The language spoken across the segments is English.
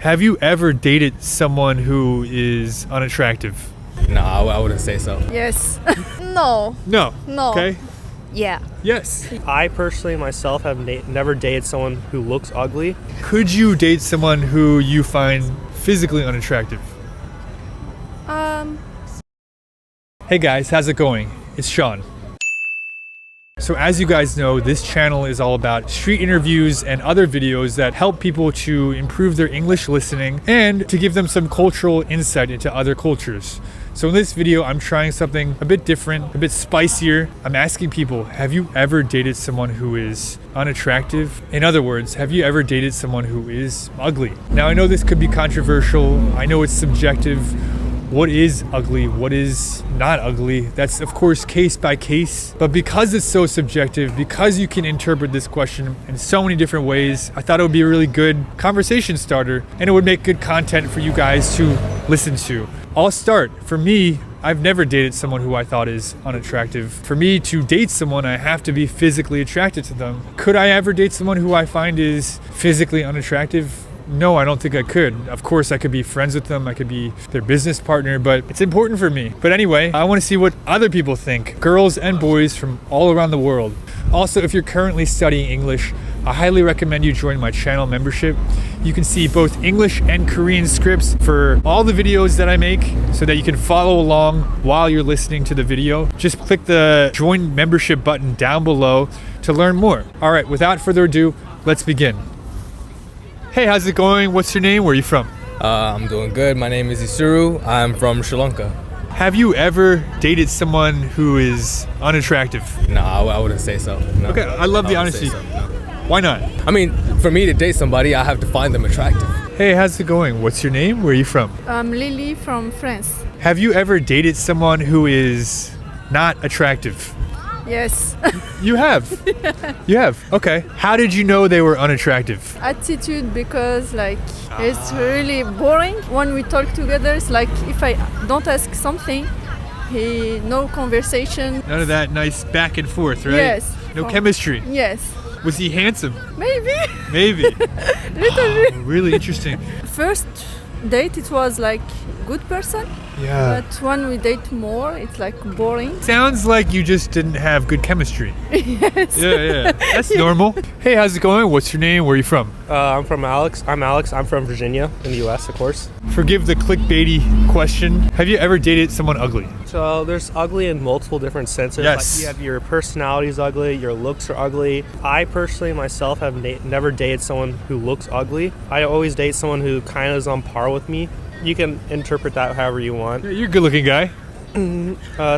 Have you ever dated someone who is unattractive? No, I wouldn't say so. Yes. No. No. No. Okay. Yeah. Yes. I personally myself have never dated someone who looks ugly. Could you date someone who you find physically unattractive? Hey guys, how's it going? It's Sean. So as you guys know, this channel is all about street interviews and other videos that help people to improve their English listening and to give them some cultural insight into other cultures. So in this video, I'm trying something a bit different, a bit spicier. I'm asking people, have you ever dated someone who is unattractive? In other words, have you ever dated someone who is ugly? Now I know this could be controversial. I know it's subjective. What is ugly? What is not ugly? That's of course case by case. But because it's so subjective, because you can interpret this question in so many different ways, I thought it would be a really good conversation starter and it would make good content for you guys to listen to. I'll start. For me, I've never dated someone who I thought is unattractive. For me to date someone, I have to be physically attracted to them. Could I ever date someone who I find is physically unattractive? No, I don't think I could. Of course, I could be friends with them. I could be their business partner, but it's important for me. But anyway, I want to see what other people think, girls and boys from all around the world. Also, if you're currently studying English, I highly recommend you join my channel membership. You can see both English and Korean scripts for all the videos that I make so that you can follow along while you're listening to the video. Just click the join membership button down below to learn more. All right, without further ado, let's begin. Hey, how's it going? What's your name? Where are you from? I'm doing good. My name is Isuru. I'm from Sri Lanka. Have you ever dated someone who is unattractive? No, I wouldn't say so. No. Okay, I love the wouldn't honesty. say so, no. Why not? I mean, for me to date somebody, I have to find them attractive. Hey, how's it going? What's your name? Where are you from? I'm Lily from France. Have you ever dated someone who is not attractive? Yes. You have? You have? Okay. How did you know they were unattractive? Attitude, because it's really boring when we talk together. It's like if I don't ask something, no conversation. None of that nice back and forth, right? Yes. No chemistry. Yes. Was he handsome? Maybe. Maybe. Little bit. Really interesting. First date, it was like good person. Yeah. But when we date more, it's like boring. Sounds like you just didn't have good chemistry. Yes. Yeah. That's normal. Hey, how's it going? What's your name? Where are you from? I'm from Alex. I'm Alex. I'm from Virginia in the U.S., of course. Forgive the clickbaity question. Have you ever dated someone ugly? So there's ugly in multiple different senses. Yes. Like you have your personality is ugly, your looks are ugly. I personally myself have never dated someone who looks ugly. I always date someone who kind of is on par with me. You can interpret that however you want. You're a good-looking guy.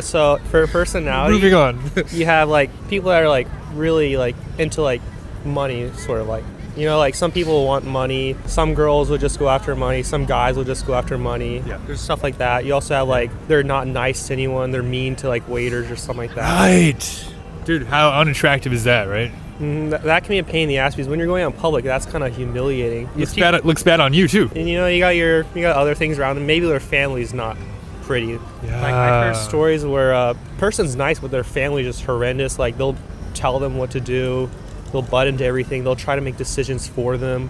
So for personality, Moving on. you have like people that are like really like into like money, sort of like, you know, like some people want money, some girls will just go after money, some guys will just go after money. Yeah. There's stuff like that. You also have like they're not nice to anyone, they're mean to like waiters or something like that. Right. Dude, how unattractive is that, right? That can be a pain in the ass because when you're going out in public, that's kind of humiliating. Looks bad on you too. And you know, you got other things around them. Maybe their family's not pretty. Yeah. Like I've heard stories where a person's nice but their family is just horrendous. Like they'll tell them what to do, they'll butt into everything, they'll try to make decisions for them,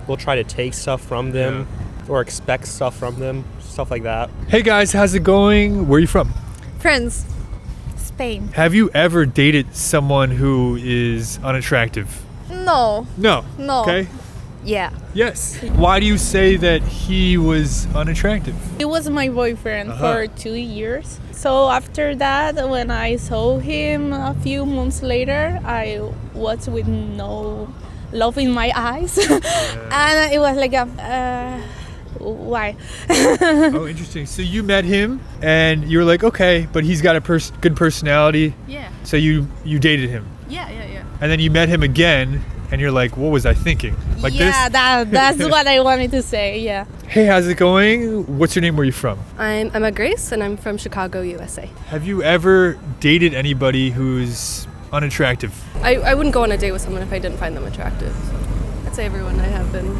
they'll try to take stuff from them or expect stuff from them, stuff like that. Hey guys, how's it going? Where are you from? France. Spain. Have you ever dated someone who is unattractive? No. No. No. Okay. Yeah. Yes. Why do you say that he was unattractive? He was my boyfriend for 2 years. So after that, when I saw him a few months later, I was with no love in my eyes. And it was like why? Oh, interesting. So you met him and you were like, okay, but he's got a good personality. Yeah. So you dated him. Yeah. And then you met him again and you're like, what was I thinking? Like yeah, this? that's what I wanted to say, yeah. Hey, how's it going? What's your name? Where are you from? I'm Emma Grace, and I'm from Chicago, USA. Have you ever dated anybody who's unattractive? I wouldn't go on a date with someone if I didn't find them attractive. So I'd say everyone I have been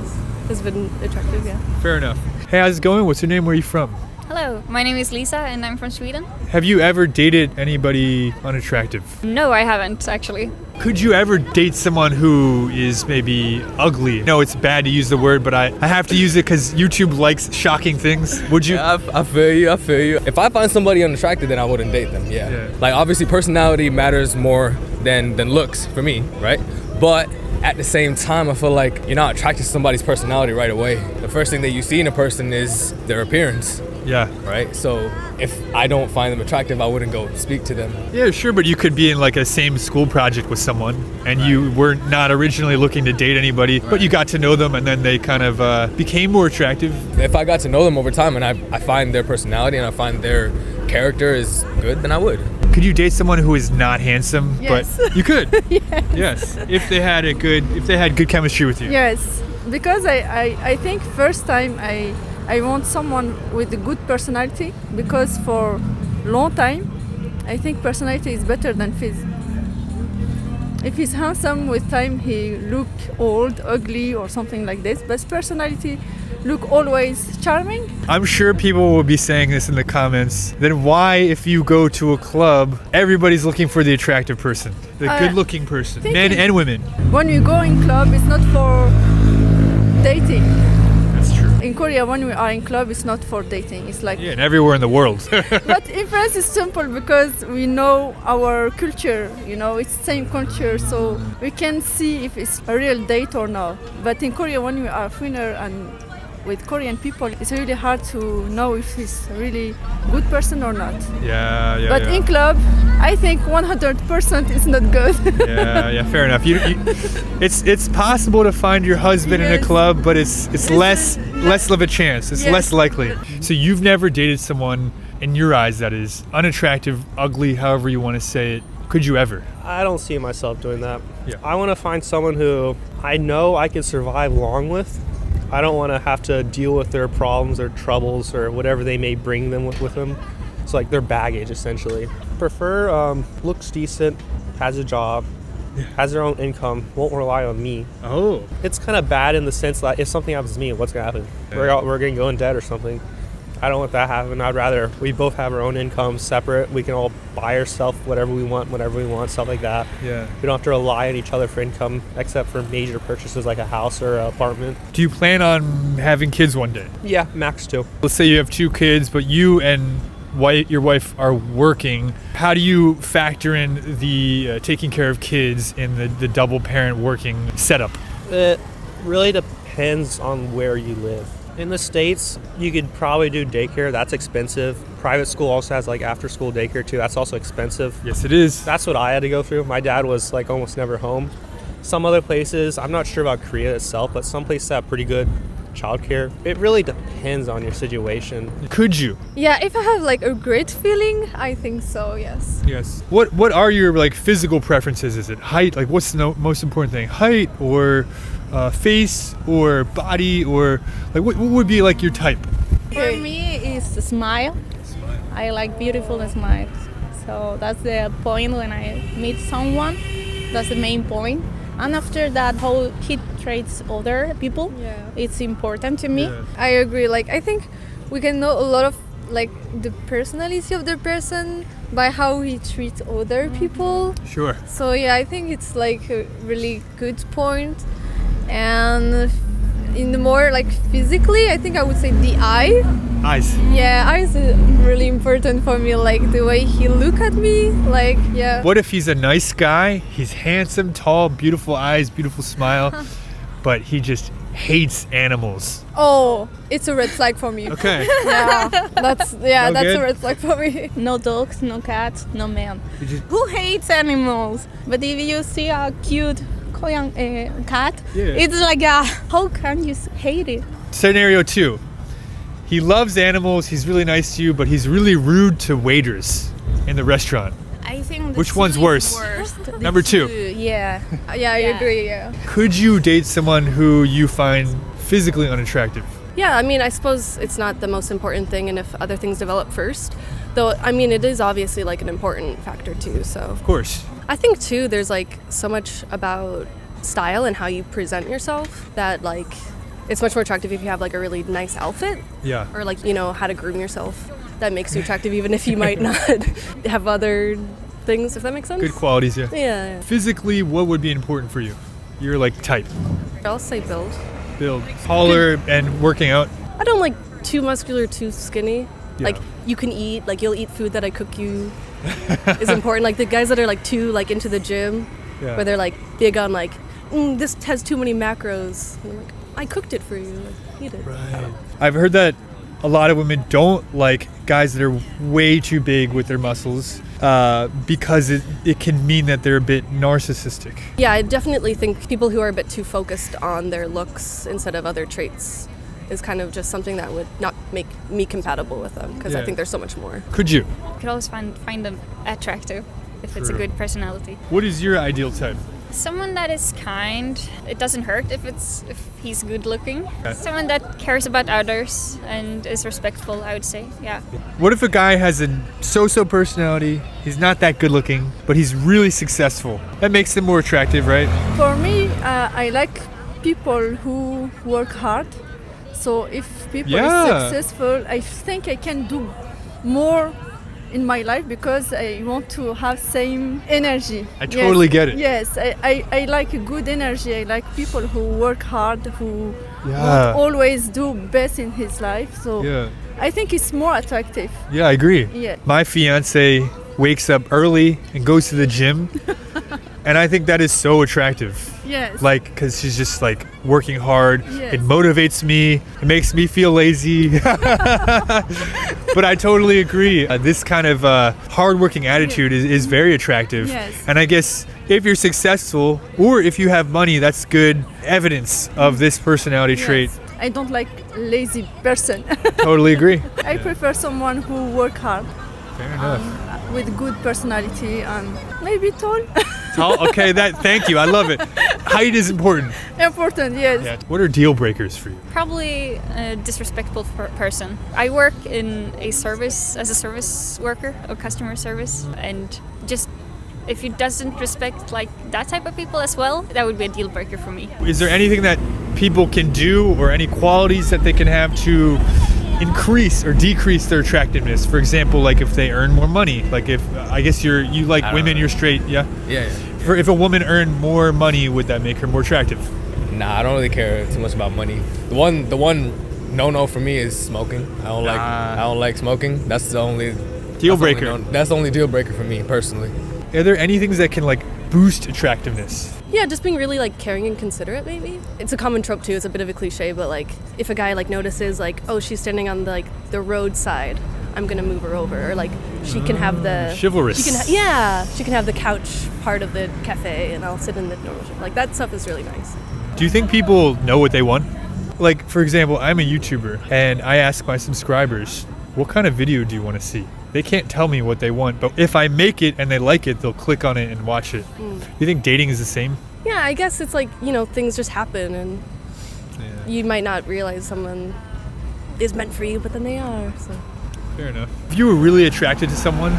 has been attractive, yeah. Fair enough. Hey, how's it going? What's your name? Where are you from? Hello, my name is Lisa and I'm from Sweden. Have you ever dated anybody unattractive? No, I haven't actually. Could you ever date someone who is maybe ugly? No, it's bad to use the word, but I have to use it because YouTube likes shocking things. Would you? Yeah, I feel you. If I find somebody unattractive, then I wouldn't date them. Yeah. Like obviously personality matters more than looks for me, right? But at the same time, I feel like you're not attracted to somebody's personality right away. The first thing that you see in a person is their appearance. Yeah. Right? So if I don't find them attractive, I wouldn't go speak to them. Yeah, sure, but you could be in like a same school project with someone and you were not originally looking to date anybody, but you got to know them and then they kind of became more attractive. If I got to know them over time and I find their personality and I find their character is good, then I would. Could you date someone who is not handsome? Yes. But you could. Yes. Yes. If they had good chemistry with you. Yes, because I think first time I want someone with a good personality, because for long time I think personality is better than phys. If he's handsome, with time he look old, ugly or something like this, but personality look always charming. I'm sure people will be saying this in the comments. Then why, if you go to a club, everybody's looking for the attractive person, the good-looking person, men and women? When you go in club, it's not for dating. That's true. In Korea, when we are in club, it's not for dating. It's like, Yeah, and everywhere in the world. but in France it's simple because we know our culture, it's same culture, so we can see if it's a real date or not. But in Korea, when we are foreigner and with Korean people, it's really hard to know if he's a really good person or not. Yeah. But in club, I think 100% is not good. Yeah, fair enough. It's possible to find your husband in a Yes. club, but it's less of a chance. It's Yes. less likely. So you've never dated someone, in your eyes, that is unattractive, ugly, however you want to say it. Could you ever? I don't see myself doing that. Yeah. I want to find someone who I know I can survive long with. I don't want to have to deal with their problems or troubles or whatever they may bring them with them. It's like their baggage, essentially. Prefer looks decent, has a job, has their own income, won't rely on me. Oh. It's kind of bad in the sense that if something happens to me, what's going to happen? We're going to go in debt or something. I don't want that to happen. I'd rather we both have our own income separate. We can all buy ourselves whatever we want, whenever we want, stuff like that. Yeah. We don't have to rely on each other for income, except for major purchases like a house or an apartment. Do you plan on having kids one day? Yeah, max 2. Let's say you have 2 kids, but you and your wife are working. How do you factor in the taking care of kids in the double parent working setup? It really depends on where you live. In the States, you could probably do daycare. That's expensive. Private school also has like after school daycare too. That's also expensive. Yes, it is. That's what I had to go through. My dad was like almost never home. Some other places, I'm not sure about Korea itself, but some places have pretty good childcare. It really depends on your situation. Could you? Yeah, if I have like a great feeling, I think so, yes. Yes. What are your like physical preferences? Is it height? Like what's the most important thing? Height or face or body, or like what would be like your type? For me, it's a smile. I like beautiful smiles. So that's the point when I meet someone. That's the main point. And after that, how he treats other people, it's important to me. Yeah. I agree. Like, I think we can know a lot of like the personality of the person by how he treats other people. Sure. So yeah, I think it's like a really good point. And in the more like physically, I think I would say the eye. Eyes. Yeah, eyes is really important for me, like the way he look at me, like, yeah. What if he's a nice guy, he's handsome, tall, beautiful eyes, beautiful smile, but he just hates animals? Oh, it's a red flag for me. Okay. That's No that's good? a red flag for me. No dogs, no cats, no man. You just- Who hates animals? But if you see a cute Korean cat, it's like, how can you hate it? Scenario 2. He loves animals, he's really nice to you, but he's really rude to waiters in the restaurant. I think Which one's worse? Number 2. Yeah. Yeah, I agree, yeah. Could you date someone who you find physically unattractive? Yeah, I mean, I suppose it's not the most important thing, and if other things develop first, though, I mean, it is obviously like an important factor too, so. Of course. I think too, there's like so much about style and how you present yourself that like it's much more attractive if you have like a really nice outfit. Yeah. Or like, you know, how to groom yourself. That makes you attractive even if you might not have other things, if that makes sense. Good qualities, yeah. Yeah. Physically, what would be important for you? You're like type. I'll say build. Build. Taller and working out. I don't like too muscular, too skinny. Yeah. Like you can eat, like you'll eat food that I cook you is important. Like the guys that are like too like into the gym, where they're like big on like, this has too many macros. And I'm like, I cooked it for you, like, eat it. Right. I've heard that a lot of women don't like guys that are way too big with their muscles because it can mean that they're a bit narcissistic. Yeah, I definitely think people who are a bit too focused on their looks instead of other traits is kind of just something that would not make me compatible with them because I think there's so much more. Could you? You could always find them attractive if it's a True. good personality. What is your ideal type? Someone that is kind. It doesn't hurt if he's good looking. Okay. Someone that cares about others and is respectful, I would say. Yeah. What if a guy has a so-so personality, he's not that good looking, but he's really successful? That makes him more attractive, right? For me, I like people who work hard. So if people are successful, I think I can do more in my life because I want to have same energy. I totally get it. Yes, I like a good energy. I like people who work hard, who want always do best in his life. So I think it's more attractive. Yeah, I agree. Yeah. My fiance wakes up early and goes to the gym. And I think that is so attractive. Yes. Like, because she's just like working hard. Yes. It motivates me. It makes me feel lazy. But I totally agree. This kind of hardworking attitude is very attractive. Yes. And I guess if you're successful or if you have money, that's good evidence of this personality trait. I don't like lazy person. Totally agree. I prefer someone who work hard. Fair enough. With good personality and maybe tall. Tall? Okay, thank you. I love it. Height is important. Important, yes. Yeah. What are deal breakers for you? Probably a disrespectful person. I work in a service as a service worker or customer service, and just if he doesn't respect like that type of people as well, that would be a deal breaker for me. Is there anything that people can do or any qualities that they can have to increase or decrease their attractiveness? For example, like if they earn more money, like if I guess you like women, you're straight, yeah? Yeah. For if a woman earned more money, would that make her more attractive? Nah, I don't really care too much about money. The one no for me is smoking. I don't like smoking. That's the only deal breaker. That's the only deal breaker for me personally. Are there any things that can like boost attractiveness? Yeah, just being really like caring and considerate maybe. It's a common trope too, it's a bit of a cliche, but like if a guy like notices like, oh, she's standing on the roadside, I'm gonna move her over, or like she can have the chivalrous. She can have the couch part of the cafe and I'll sit in the normal chair. Like that stuff is really nice. Do you think people know what they want? Like for example, I'm a YouTuber and I ask my subscribers, what kind of video do you want to see? They can't tell me what they want, but if I make it and they like it, they'll click on it and watch it. You think dating is the same? Yeah, I guess it's like, you know, things just happen and you might not realize someone is meant for you, but then they are. So. Fair enough. If you were really attracted to someone,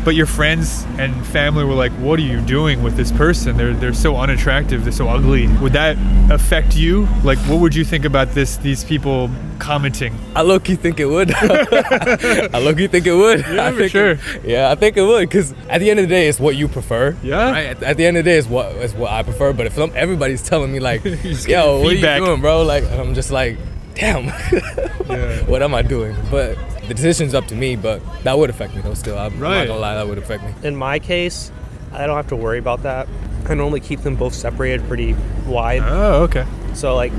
but your friends and family were like, what are you doing with this person? They're so unattractive, they're so ugly. Would that affect you? Like, what would you think about these people commenting? I low-key think it would. I low-key think it would. Yeah, for sure. I think it would, because at the end of the day, it's what you prefer. Yeah. Right? At the end of the day, it's what I prefer. But if everybody's telling me like, yo, what feedback. are you doing, bro? Like, I'm just like, damn, what am I doing? But the decision's up to me, but that would affect me though still. I'm not gonna lie, that would affect me. In my case, I don't have to worry about that. I normally keep them both separated pretty wide. Oh, okay. So like,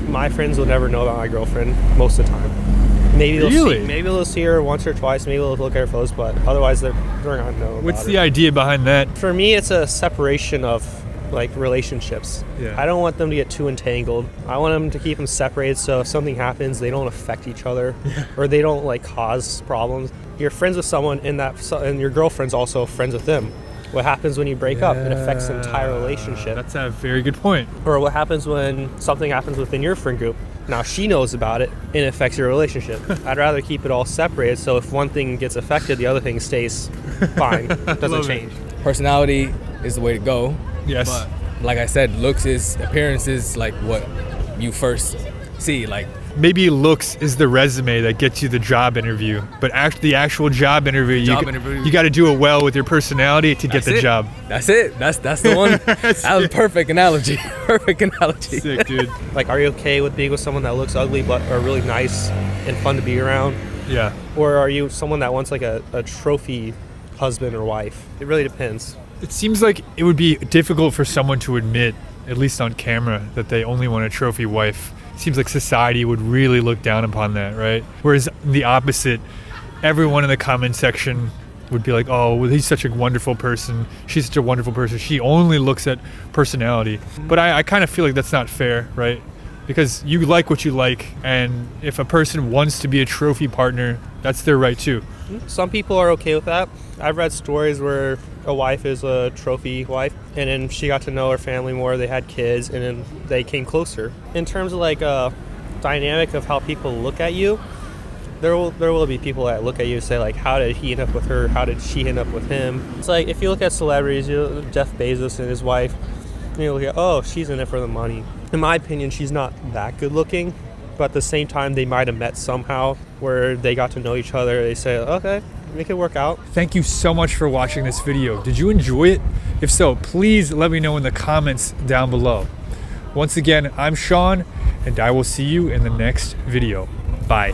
my friends will never know about my girlfriend most of the time. Maybe they'll see her once or twice, maybe they'll look at her photos, but otherwise they're not gonna know about What's her. the idea behind that? For me, it's a separation of like relationships. Yeah. I don't want them to get too entangled. I want them to keep them separated so if something happens, they don't affect each other or they don't like cause problems. You're friends with someone and your girlfriend's also friends with them. What happens when you break up? It affects the entire relationship. That's a very good point. Or what happens when something happens within your friend group? Now she knows about it and it affects your relationship. I'd rather keep it all separated so if one thing gets affected, the other thing stays fine. Doesn't change. Personality is the way to go. Yes. But like I said, appearance is like what you first see, like, maybe looks is the resume that gets you the job interview, but the actual job interview, you got to do it well with your personality to get the job. That's it. That's the one. That was a perfect analogy. Perfect analogy. Sick, dude. Like, are you okay with being with someone that looks ugly but are really nice and fun to be around? Yeah. Or are you someone that wants like a trophy husband or wife? It really depends. It seems like it would be difficult for someone to admit, at least on camera, that they only want a trophy wife. Seems like society would really look down upon that, right? Whereas the opposite, everyone in the comment section would be like, oh, well, he's such a wonderful person. She's such a wonderful person. She only looks at personality. But I kind of feel like that's not fair, right? Because you like what you like, and if a person wants to be a trophy partner, that's their right too. Some people are okay with that. I've read stories where a wife is a trophy wife, and then she got to know her family more, they had kids, and then they came closer. In terms of like a dynamic of how people look at you, there will be people that look at you and say like, how did he end up with her? How did she end up with him? It's like, if you look at celebrities, Jeff Bezos and his wife, and you look at, oh, she's in it for the money. In my opinion, she's not that good looking, but at the same time, they might have met somehow where they got to know each other. They say, okay, make it work out. Thank you so much for watching this video. Did you enjoy it? If so, please let me know in the comments down below. Once again, I'm Sean, and I will see you in the next video. Bye.